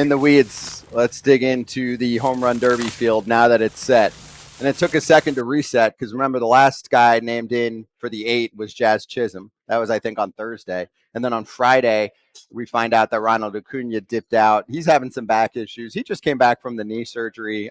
In the weeds, let's dig into the home run derby field now that it's set. And it took a second to reset because remember the last guy named in for the 8 was Jazz Chisholm. That was, I think, on Thursday. And then on Friday, we find out that Ronald Acuña dipped out. He's having some back issues. He just came back from the knee surgery.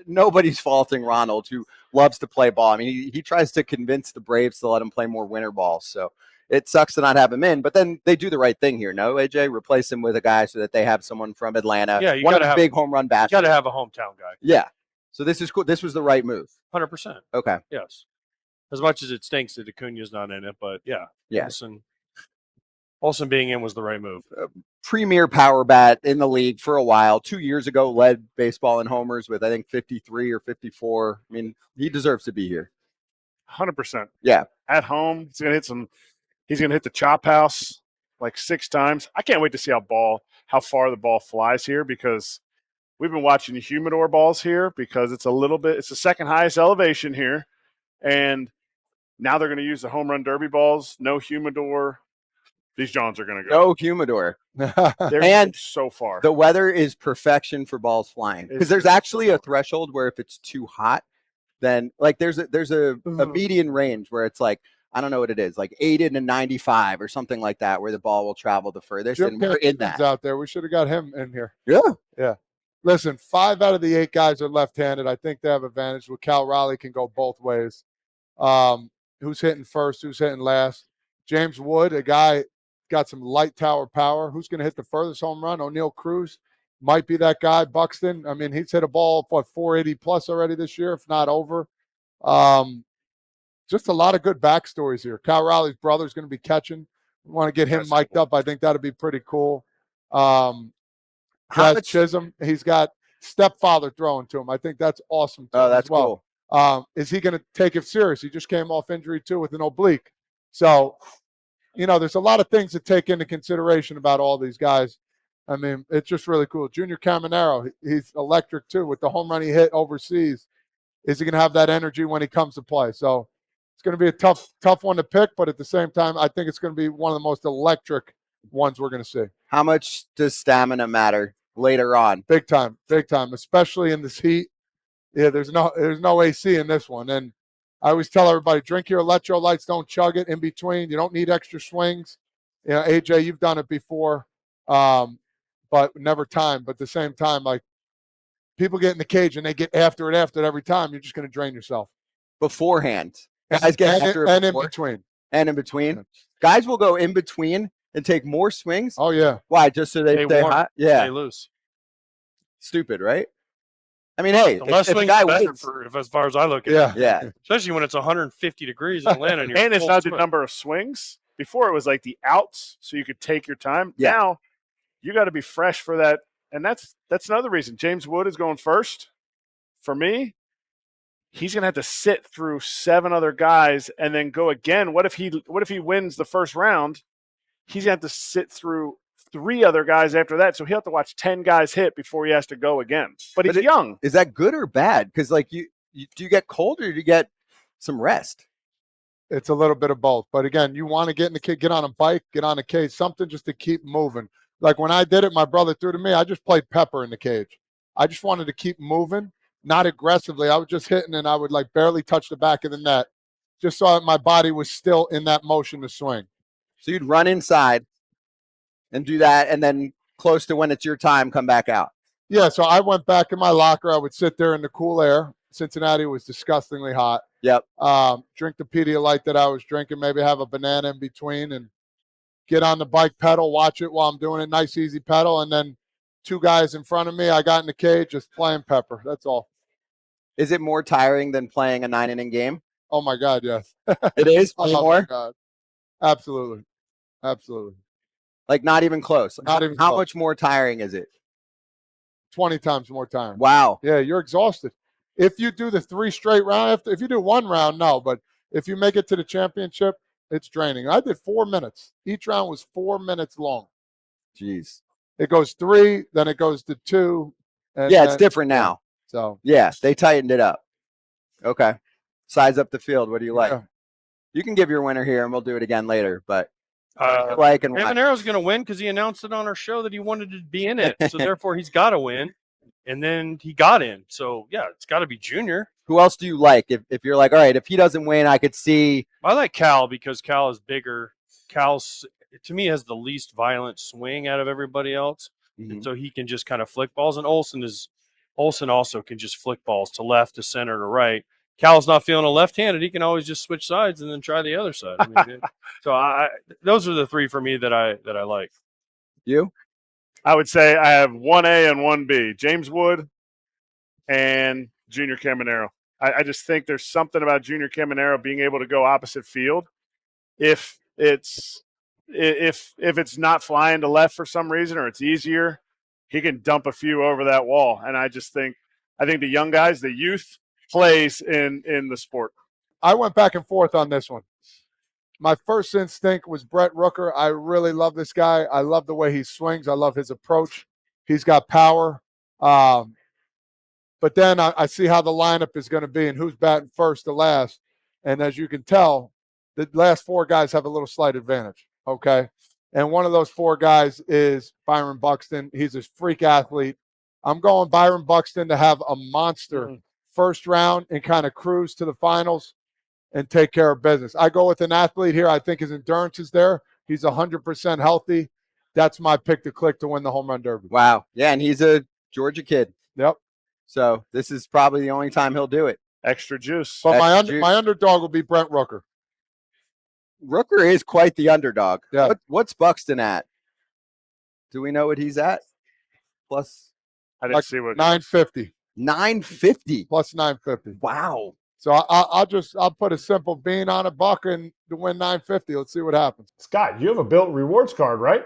Nobody's faulting Ronald, who loves to play ball. I mean, he tries to convince the Braves to let him play more winter ball. So it sucks to not have him in, but then they do the right thing here. No, AJ, replace him with a guy so that they have someone from Atlanta. Yeah, you one got of to the have big home run bashers. You got to have a hometown guy. Yeah. So this is cool. This was the right move. 100%. Okay. Yes. As much as it stinks that Acuña's not in it, but yeah. Olson being in was the right move. Premier power bat in the league for a while. 2 years ago, led baseball in homers with, I think, 53 or 54. I mean, he deserves to be here. 100%. Yeah. At home, he's gonna hit He's gonna hit the chop house like 6 times. I can't wait to see how far the ball flies here, because we've been watching the humidor balls here because it's the second highest elevation here, and now they're going to use the home run derby balls. No humidor. These Johns are going to go. No humidor. And so far, the weather is perfection for balls flying, because there's actually a threshold where if it's too hot, then like there's a median range where it's like, I don't know what it is, like 80 to 95 or something like that, where the ball will travel the furthest. Jim and we're in that. out there. We should have got him in here. Yeah. Listen, 5 out of the 8 guys are left-handed. I think they have advantage. With Cal Raleigh can go both ways. Who's hitting first? Who's hitting last? James Wood, a guy got some light tower power. Who's going to hit the furthest home run? O'Neal Cruz might be that guy. Buxton, I mean, he's hit a ball, 480 plus already this year, if not over. Just a lot of good backstories here. Cal Raleigh's brother is going to be catching. We want to get him mic'd up. I think that'd be pretty cool. Chisholm, he's got stepfather throwing to him. I think that's awesome. Oh, that's cool. Is he going to take it serious? He just came off injury too with an oblique. So, there's a lot of things to take into consideration about all these guys. I mean, it's just really cool. Junior Caminero, he's electric too with the home run he hit overseas. Is he going to have that energy when he comes to play? So it's going to be a tough one to pick, but at the same time, I think it's going to be one of the most electric ones we're going to see. How much does stamina matter later on? Big time, especially in this heat. Yeah, there's no AC in this one. And I always tell everybody, drink your electrolytes, don't chug it in between. You don't need extra swings. AJ, you've done it before, but never time. But at the same time, like, people get in the cage and they get after it every time. You're just going to drain yourself. Beforehand. Guys get after it and in between. And in between. Yeah. Guys will go in between and take more swings. Oh, yeah. Why? Just so they stay hot? Yeah. Stay loose. Stupid, right? I mean, hey, the less swings, guy better wins, as far as I look at it. Yeah. Especially when it's 150 degrees in Atlanta. And it's not the number of swings. Before it was like the outs, so you could take your time. Yeah. Now you got to be fresh for that. And that's another reason. James Wood is going first. For me, he's going to have to sit through 7 other guys and then go again. What if he wins the first round? He's going to have to sit through 3 other guys after that. So he'll have to watch 10 guys hit before he has to go again. But he's young. Is that good or bad? Because like do you get cold or do you get some rest? It's a little bit of both. But again, you want to get on a bike, get on a cage, something just to keep moving. Like when I did it, my brother threw to me, I just played pepper in the cage. I just wanted to keep moving, not aggressively. I was just hitting and I would like barely touch the back of the net just so that my body was still in that motion to swing. So you'd run inside and do that, and then close to when it's your time, come back out. Yeah, so I went back in my locker. I would sit there in the cool air. Cincinnati was disgustingly hot. Yep. Drink the Pedialyte that I was drinking, maybe have a banana in between, and get on the bike pedal, watch it while I'm doing it. Nice, easy pedal. And then 2 guys in front of me, I got in the cage just playing pepper. That's all. Is it more tiring than playing a 9-inning game? Oh, my God, yes. It is? Oh, more? my God. Absolutely. Like not even close. Not even How close. much more tiring is it? 20 times more tiring. Wow. Yeah, you're exhausted. If you do the 3 straight rounds, if you do 1 round, no. But if you make it to the championship, it's draining. I did 4 minutes. Each round was 4 minutes long. Jeez. It goes 3, then it goes to 2. Yeah, it's different now. So yeah, they tightened it up. Okay. Size up the field. What do you like? Yeah. You can give your winner here, and we'll do it again later. But Like and why? Camaro's going to win because he announced it on our show that he wanted to be in it. So therefore, he's got to win. And then he got in. So, yeah, it's got to be Junior. Who else do you like? If you're like, all right, if he doesn't win, I could see. I like Cal because Cal is bigger. Cal's, to me, has the least violent swing out of everybody else. And so he can just kind of flick balls. And Olson also can just flick balls to left, to center, to right. Cal's not feeling a left-handed. He can always just switch sides and then try the other side. I mean, those are the three for me that I like. You? I would say I have 1A and 1B. James Wood and Junior Caminero. I just think there's something about Junior Caminero being able to go opposite field. If it's not flying to left for some reason or it's easier, he can dump a few over that wall. And I think the young guys, the youth, plays in the sport. I went back and forth on this one. My first instinct was Brett Rooker. I really love this guy. I love the way he swings. I love his approach. He's got power. But then I see how the lineup is going to be and who's batting first to last. And as you can tell, the last four guys have a little slight advantage, okay? And one of those four guys is Byron Buxton. He's a freak athlete. I'm going Byron Buxton to have a monster first round and kind of cruise to the finals and take care of business. I go with an athlete here. I think his endurance is there. He's 100% healthy. That's my pick to click to win the home run derby. Wow. Yeah, and he's a Georgia kid. Yep. So this is probably the only time he'll do it. Extra juice. But Extra my underdog will be Brent Rooker. Rooker is quite the underdog. Yeah. What's Buxton at? Do we know what he's at? Plus I didn't see what 950 950. plus 950. Wow. So I'll put a simple bean on a buck and to win 950. Let's see what happens. Scott, you have a Bilt rewards card, right?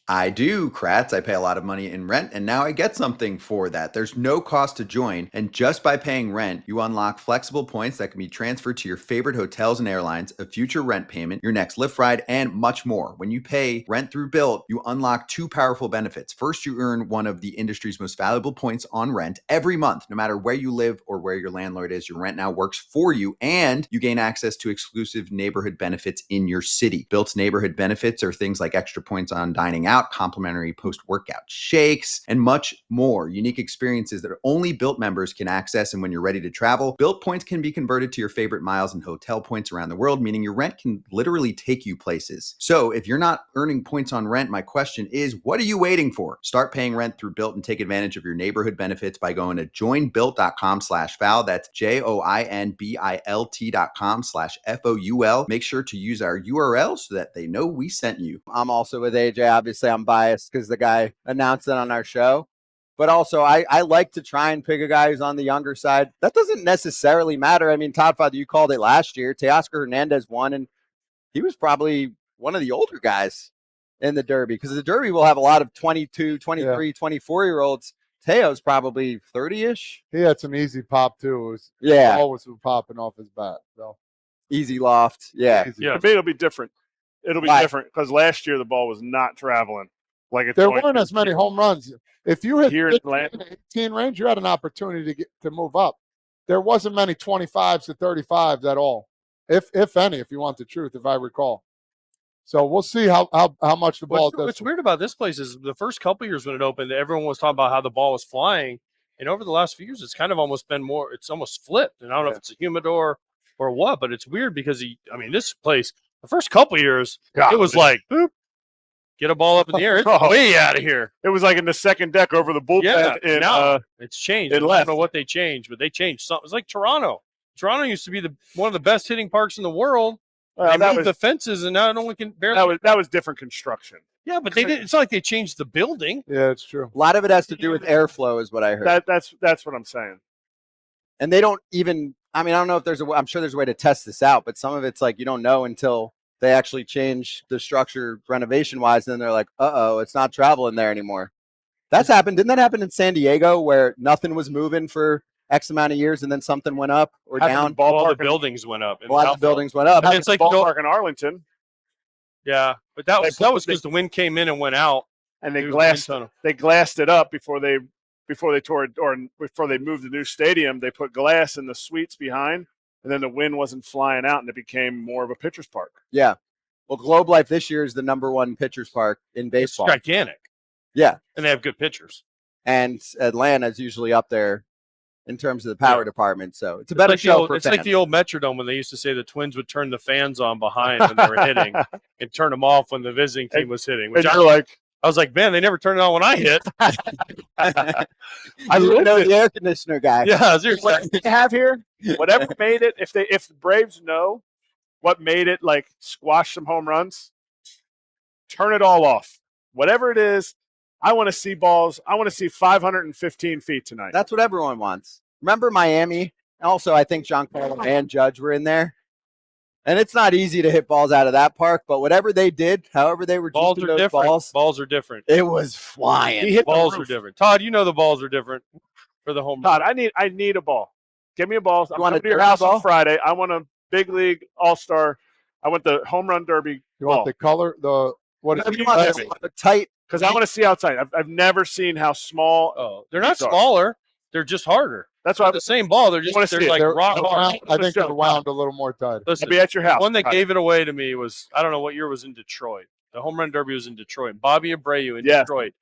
I do, Kratz. I pay a lot of money in rent, and now I get something for that. There's no cost to join, and just by paying rent, you unlock flexible points that can be transferred to your favorite hotels and airlines, a future rent payment, your next Lyft ride, and much more. When you pay rent through Bilt, you unlock two powerful benefits. First, you earn one of the industry's most valuable points on rent every month. No matter where you live or where your landlord is, your rent now works for you, and you gain access to exclusive neighborhood benefits in your city. Bilt's neighborhood benefits are things like extra points on dining out, complimentary post-workout shakes, and much more. Unique experiences that only Bilt members can access. And when you're ready to travel, Bilt points can be converted to your favorite miles and hotel points around the world, meaning your rent can literally take you places. So if you're not earning points on rent, my question is, what are you waiting for? Start paying rent through Bilt and take advantage of your neighborhood benefits by going to joinbilt.com/foul. That's joinbilt.com/FOUL. Make sure to use our URL so that they know we sent you. I'm also with AJ. Obviously, I'm biased because the guy announced it on our show. But also, I like to try and pick a guy who's on the younger side. That doesn't necessarily matter. I mean, Todd Frazier, you called it last year. Teoscar Hernandez won, and he was probably one of the older guys in the Derby because the Derby will have a lot of 22, 23, 24-year-olds. Teo's probably 30-ish. He had some easy pop, too. Yeah. Always popping off his bat. So. Easy loft. Yeah. Easy. For me, it'll be different. It'll be different because last year the ball was not traveling like it's there going weren't as many home runs. If you hit here in Atlanta. 18 range, you had an opportunity to move up. There wasn't many 25s to 35s at all, if any, if you want the truth, if I recall. So we'll see how much the ball does. What's weird about this place is the first couple years when it opened, everyone was talking about how the ball was flying. And over the last few years, it's kind of almost been more, it's almost flipped. And I don't know if it's a humidor or what, but it's weird because this place, the first couple years, it was like, boop, get a ball up in the air. It's way out of here. It was like in the second deck over the bullpen. Yeah, now it's changed. I don't know what they changed, but they changed something. It's like Toronto. Toronto used to be one of the best hitting parks in the world. They moved the fences, and now it only can barely. That was different construction. Yeah, but they didn't. It's not like they changed the building. Yeah, it's true. A lot of it has to do with airflow, is what I heard. That's what I'm saying. And they don't even. I mean, I don't know if I'm sure there's a way to test this out, but some of it's like you don't know until they actually change the structure renovation-wise, and then they're like, uh-oh, it's not traveling there anymore. That's happened. Didn't that happen in San Diego where nothing was moving for X amount of years and then something went up or down? All the buildings went up. A lot of the buildings went up. It's like Ballpark in Arlington. Yeah, but that was because the wind came in and went out. And they glassed it up before they tore it, or before they moved the new stadium. They put glass in the suites behind, and then the wind wasn't flying out, and it became more of a pitcher's park. Yeah, Well, Globe Life this year is the #1 pitchers park in It's baseball. gigantic. Yeah. And they have good pitchers. And Atlanta is usually up there in terms of the power department. So it's a better show for It's fans. like the old Metrodome when they used to say the Twins would turn the fans on behind when they were hitting and turn them off when the visiting team was hitting. Which And you're like, I was like, man, they never turn it on when I hit. I You lived know it. the air conditioner guy. Yeah, seriously. What they have here, whatever made it, if the Braves know what made it like squash some home runs, turn it all off. Whatever it is, I want to see balls. I want to see 515 feet tonight. That's what everyone wants. Remember Miami? Also, I think Giancarlo and Judge were in there. And it's not easy to hit balls out of that park, but whatever they did, however they were Balls juicing are those different. balls, Balls are different. it was flying. He hit the Balls are roof. different. Todd, you know the balls are different for the home Todd, run. I need a ball. Give me a ball. I'm want coming a to your derby house ball? on Friday. I want a big league all-star. I want the home run derby You want ball the color? What is You want a tight. because I want to see outside. I've never seen how small. Oh, they're not These are. smaller. They're just harder. That's why The same ball. They're wanna just see they're it. like They're- rock they're hard. wound- I think they're Show. wound a little more tight. Listen, I'll be at your house. one that Friday. gave it away to me was I don't know what year was in Detroit. The home run derby was in Detroit. Bobby Abreu in Yes. Detroit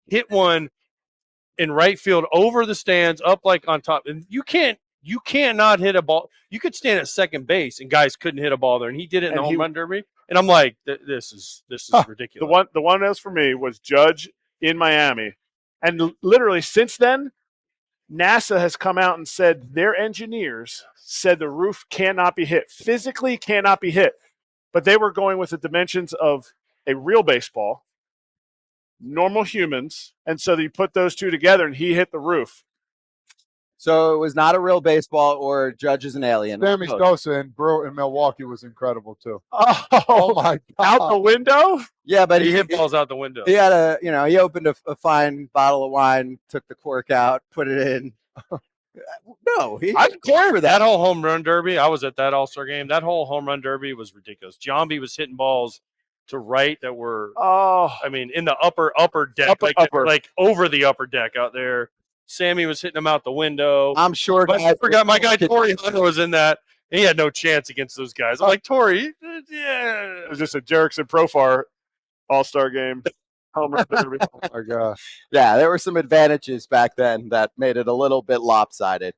hit one in right field over the stands, up like on top. And you cannot hit a ball. You could stand at second base and guys couldn't hit a ball there. And he did it in And the he- home run derby. And I'm like, this is ridiculous. The one that was for me was Judge in Miami, and literally since then, NASA has come out and said their engineers said the roof cannot be hit, physically cannot be hit, but they were going with the dimensions of a real baseball, normal humans, and so you put those two together, and he hit the roof. So it was not a real baseball or Judge is an alien. Sammy Sosa in Milwaukee was incredible too. Oh, Oh my out God! the window! Yeah, but he hit balls out the window. He had he opened a fine bottle of wine, took the cork out, put it in. No, he I didn't care for That that. whole home run derby, I was at that All-Star game. That whole home run derby was ridiculous. Giambi was hitting balls to right that were, Oh, I mean, in the upper deck, Upper. like over the upper deck out there. Sammy was hitting them out the window. I'm sure. But I forgot my guy Torrey Hunter was in that. He had no chance against those guys. I'm like, Torrey, yeah. it was just a Jerickson Profar All-Star game. Home run derby. Oh my God! Yeah, there were some advantages back then that made it a little bit lopsided.